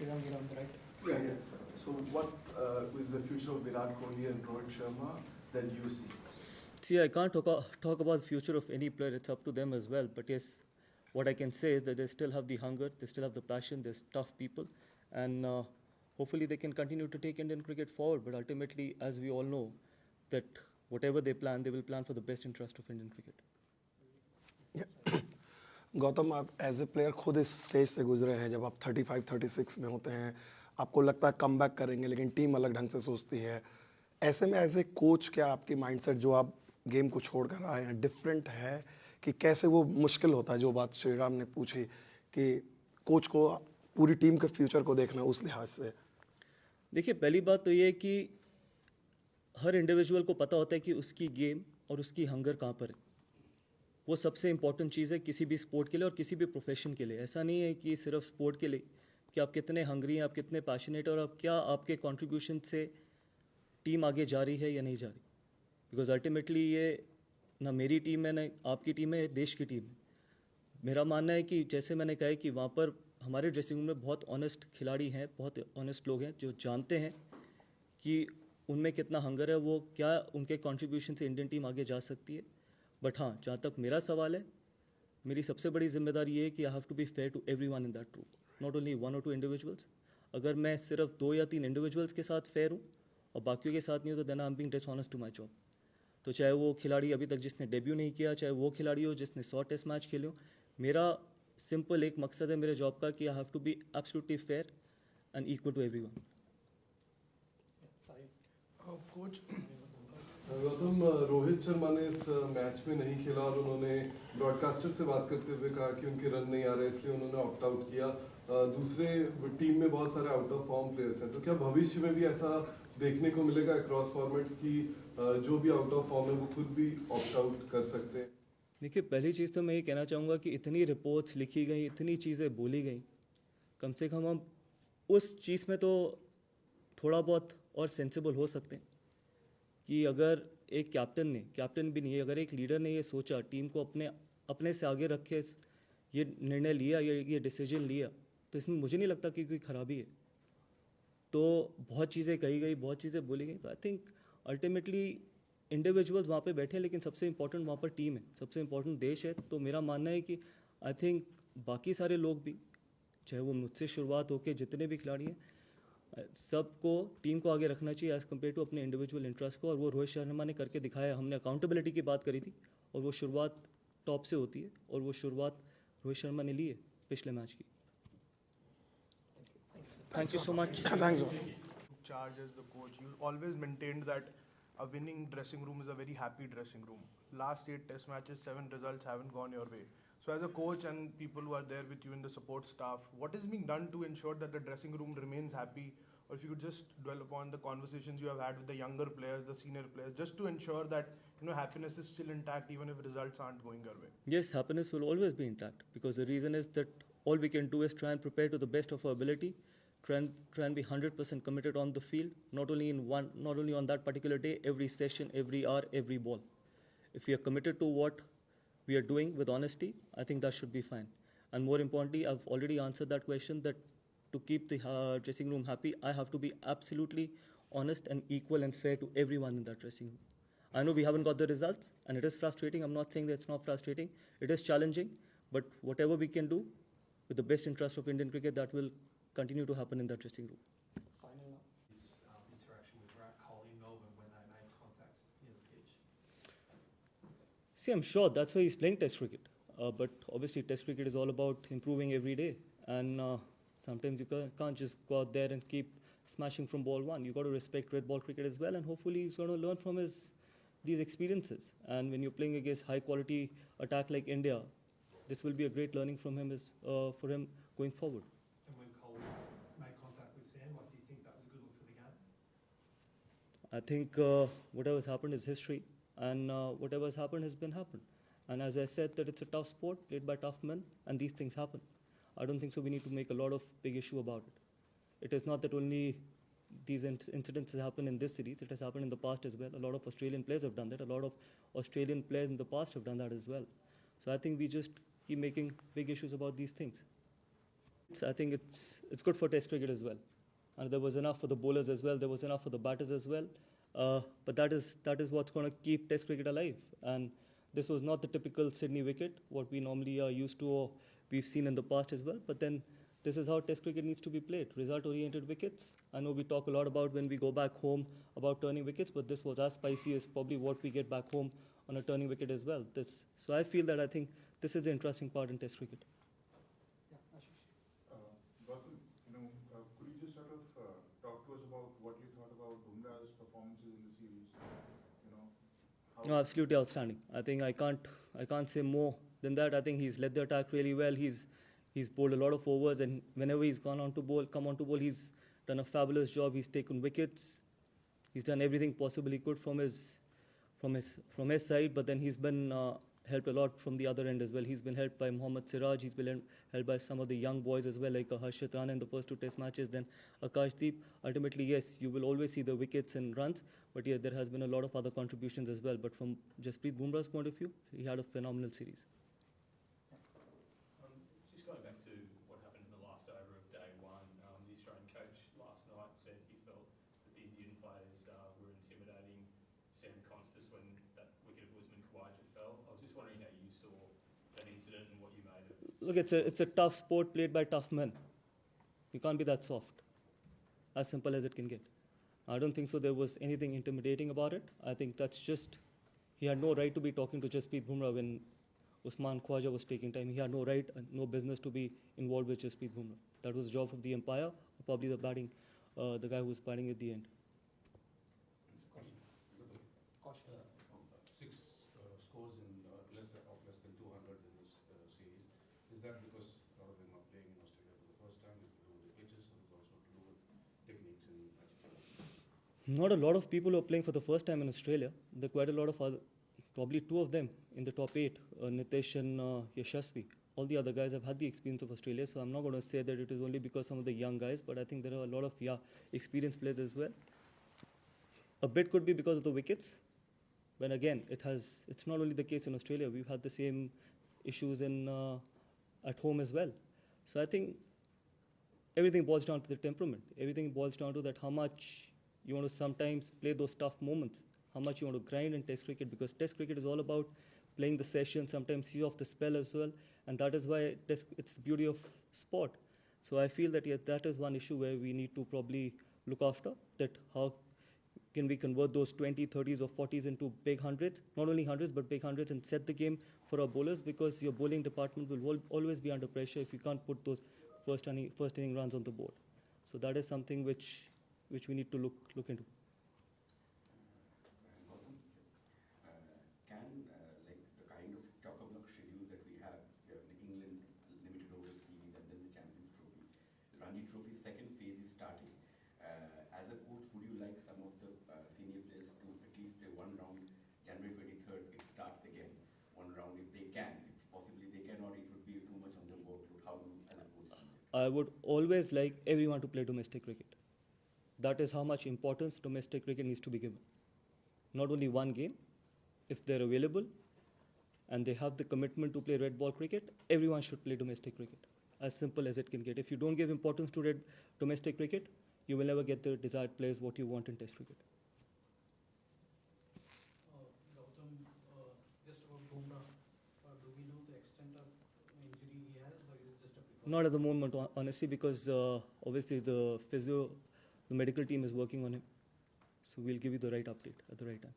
Sriram, you're on the right. Yeah. So what is the future of Virat Kohli and Rohit Sharma that you see? See, I can't talk about the future of any player. It's up to them as well. But yes, what I can say is that they still have the hunger, they still have the passion, they're tough people. And hopefully they can continue to take Indian cricket forward. But ultimately, as we all know, that whatever they plan, they will plan for the best interest of Indian cricket. Gautam, आप as a player खुद इस stage से गुजरे हैं जब आप 35-36 में होते हैं, आपको लगता है कम बैक करेंगे, लेकिन टीम अलग ढंग से सोचती है. ऐसे में एज ए कोच क्या आपकी माइंडसेट जो आप गेम को छोड़ कर आए हैं डिफरेंट है कि कैसे वो मुश्किल होता है, जो बात श्रीराम ने पूछी कि कोच को पूरी टीम के फ्यूचर को देखना उस लिहाज से? देखिए, पहली बात तो ये है कि हर इंडिविजुअल को पता होता है कि उसकी गेम और उसकी हंगर कहाँ पर है. वो सबसे इंपॉर्टेंट चीज़ है किसी भी स्पोर्ट के लिए और किसी भी प्रोफेशन के लिए. ऐसा नहीं है कि सिर्फ स्पोर्ट के लिए कि आप कितने हंगरी हैं, आप कितने पैशनेट हैं और आप क्या आपके कंट्रीब्यूशन से टीम आगे जा रही है या नहीं जा रही. बिकॉज अल्टीमेटली ये ना मेरी टीम है ना आपकी टीम है, देश की टीम है. मेरा मानना है कि जैसे मैंने कहा है कि वहाँ पर हमारे ड्रेसिंग रूम में बहुत ऑनेस्ट खिलाड़ी हैं, बहुत ऑनेस्ट लोग हैं जो जानते हैं कि उनमें कितना हंगर है, वो क्या उनके कंट्रीब्यूशन से इंडियन टीम आगे जा सकती है. बट हाँ, जहाँ तक मेरा सवाल है, मेरी सबसे बड़ी जिम्मेदारी ये है कि I have to be fair to everyone in that group, not only 1 or 2 individuals. अगर मैं सिर्फ 2 या 3 इंडिविजुअल्स के साथ फेयर हूँ और बाकियों के साथ नहीं हूँ तो then I am being dishonest to my job. तो चाहे वो खिलाड़ी अभी तक जिसने डेब्यू नहीं किया, चाहे वो खिलाड़ी हो जिसने 100 टेस्ट मैच खेले हो, मेरा सिंपल एक मकसद है मेरे जॉब का कि I have to be absolutely fair and equal to everyone. Coach Gautam, Rohit Sharma ने इस मैच में नहीं खेला और उन्होंने ब्रॉडकास्टर से बात करते हुए कहा कि उनके रन नहीं आ रहे, इसलिए उन्होंने ऑप्ट आउट किया. दूसरे टीम में बहुत सारे आउट ऑफ फॉर्म प्लेयर्स हैं, तो क्या भविष्य में भी ऐसा देखने को मिलेगा अक्रॉस फॉर्मेट्स की जो भी आउट ऑफ फॉर्म है वो खुद भी ऑप्ट आउट कर सकते हैं? देखिए, पहली चीज़ तो मैं ये कहना चाहूँगा कि इतनी रिपोर्ट्स लिखी गई, इतनी चीज़ें बोली गई, कम से कम हम उस चीज़ में तो थोड़ा बहुत और सेंसिबल हो सकते हैं कि अगर एक कैप्टन भी नहीं है, अगर एक लीडर ने ये सोचा, टीम को अपने से आगे रख के ये निर्णय लिया, ये डिसीजन लिया, तो इसमें मुझे नहीं लगता कि कोई खराबी है. तो बहुत चीज़ें कही गई, बहुत चीज़ें बोली गई. तो आई थिंक अल्टीमेटली इंडिविजुअल्स वहाँ पे बैठे हैं, लेकिन सबसे इंपॉर्टेंट वहाँ पर टीम है, सबसे इंपॉर्टेंट देश है. तो मेरा मानना है कि आई थिंक बाकी सारे लोग भी, चाहे वो मुझसे शुरुआत होकर जितने भी खिलाड़ी हैं, सबको टीम को आगे रखना चाहिए एज़ कम्पेयर टू अपने इंडिविजुअल इंटरेस्ट को. और वो रोहित शर्मा ने करके दिखाया. हमने अकाउंटेबिलिटी की बात करी थी और वो शुरुआत टॉप से होती है और वो शुरुआत रोहित शर्मा ने ली है पिछले मैच की. Thank you so much. Thanks. Charge as the coach, you always maintained that a winning dressing room is a very happy dressing room. Last 8 test matches, 7 results haven't gone your way. So as a coach and people who are there with you in the support staff, what is being done to ensure that the dressing room remains happy? Or if you could just dwell upon the conversations you have had with the younger players, the senior players, just to ensure that happiness is still intact even if results aren't going your way. Yes, happiness will always be intact because the reason is that all we can do is try and prepare to the best of our ability. Try and be 100% committed on the field, not only on that particular day, every session, every hour, every ball. If we are committed to what we are doing with honesty, I think that should be fine. And more importantly, I've already answered that question, that to keep the dressing room happy, I have to be absolutely honest and equal and fair to everyone in that dressing room. I know we haven't got the results, and it is frustrating. I'm not saying that it's not frustrating. It is challenging, but whatever we can do with the best interest of Indian cricket, that will continue to happen in that dressing room. Final now. Interaction with Virat Kohli in Melbourne when they made contact near the pitch. See, I'm sure that's why he's playing Test cricket. But obviously, Test cricket is all about improving every day. And sometimes you can't just go out there and keep smashing from ball one. You've got to respect red ball cricket as well. And hopefully, he's going to learn from these experiences. And when you're playing against high-quality attack like India, this will be a great learning from him for him going forward. And when Kohli made contact with Sam, do you think that was a good look for the game? I think whatever has happened is history, and whatever has happened. And as I said, that it's a tough sport played by tough men, and these things happen. I don't think so. We need to make a lot of big issue about it. It is not that only these incidents happen in this series. It has happened in the past as well. A lot of Australian players have done that. A lot of Australian players in the past have done that as well. So I think we just keep making big issues about these things. I think it's good for Test cricket as well, and there was enough for the bowlers as well. There was enough for the batters as well. But that is what's going to keep Test cricket alive. And this was not the typical Sydney wicket, what we normally are used to or we've seen in the past as well. But then this is how Test cricket needs to be played: result-oriented wickets. I know we talk a lot about when we go back home about turning wickets, but this was as spicy as probably what we get back home on a turning wicket as well. So I feel that I think this is the interesting part in Test cricket. Yeah, Ashish. Gautam, could you just sort of talk to us about what you thought about Bumrah's performances in the series? No, absolutely outstanding. I think I can't say more than that. I think he's led the attack really well. He's bowled a lot of overs, and whenever he's come on to bowl, he's done a fabulous job. He's taken wickets. He's done everything possible he could from his side, but then he's been helped a lot from the other end as well. He's been helped by Mohammad Siraj. He's been helped by some of the young boys as well, like Harshit Rana in the first 2 Test matches, then Akashdeep. Ultimately, yes, you will always see the wickets and runs, but yeah, there has been a lot of other contributions as well. But from Jasprit Bumrah's point of view, he had a phenomenal series. Just going back to what happened in the last over of day one, the Australian coach last night said he felt that the Indian players were intimidating Sam Constas when that wicket of Usman Khawaja fell. I was just wondering how you saw that incident and what you made of it. Look, it's a tough sport played by tough men. You can't be that soft. As simple as it can get. I don't think so there was anything intimidating about it. I think that's just, he had no right to be talking to Jasprit Bumrah when Usman Khawaja was taking time. He had no right and no business to be involved with Jasprit Bumrah. That was the job of the umpire, or probably the guy who was batting at the end. Caution. 6 scores in less than 200 in this series. Is that because a lot of them are playing in Australia for the first time? Is it to do with the pitches, or is it also to do with techniques in Not a lot of people who are playing for the first time in Australia. There are quite a lot of other, probably 2 of them in the top 8, Nitesh and Yashasvi. All the other guys have had the experience of Australia, so I'm not going to say that it is only because some of the young guys, but I think there are a lot of experienced players as well. A bit could be because of the wickets. But again, it's not only the case in Australia. We've had the same issues at home as well. So I think everything boils down to the temperament. Everything boils down to that how much you want to sometimes play those tough moments, how much you want to grind in Test cricket, because Test cricket is all about playing the session, sometimes see off the spell as well, and that is why it's the beauty of sport. So I feel that that is one issue where we need to probably look after, that how can we convert those 20, 30s or 40s into big hundreds, not only hundreds but big hundreds, and set the game for our bowlers, because your bowling department will always be under pressure if you can't put those first inning runs on the board. So that is something which we need to look into. Gautam, can like the kind of chock-a-block schedule that we have here in England limited over series and then the Champions Trophy, Ranji Trophy's second phase is starting. As a coach, would you like some of the senior players to at least play one round? January 23rd, it starts again. One round, if they can, if possibly they can, or it would be too much on their workload. How do you, as a coach, see it? I would always like everyone to play domestic cricket. That is how much importance domestic cricket needs to be given. Not only one game, if they're available and they have the commitment to play red ball cricket, everyone should play domestic cricket. As simple as it can get. If you don't give importance to domestic cricket, you will never get the desired players what you want in Test cricket. Gautam, just about Bumrah, do we know the extent of injury he has, or is it just a precaution? Not at the moment, honestly, because obviously the medical team is working on him. So we'll give you the right update at the right time.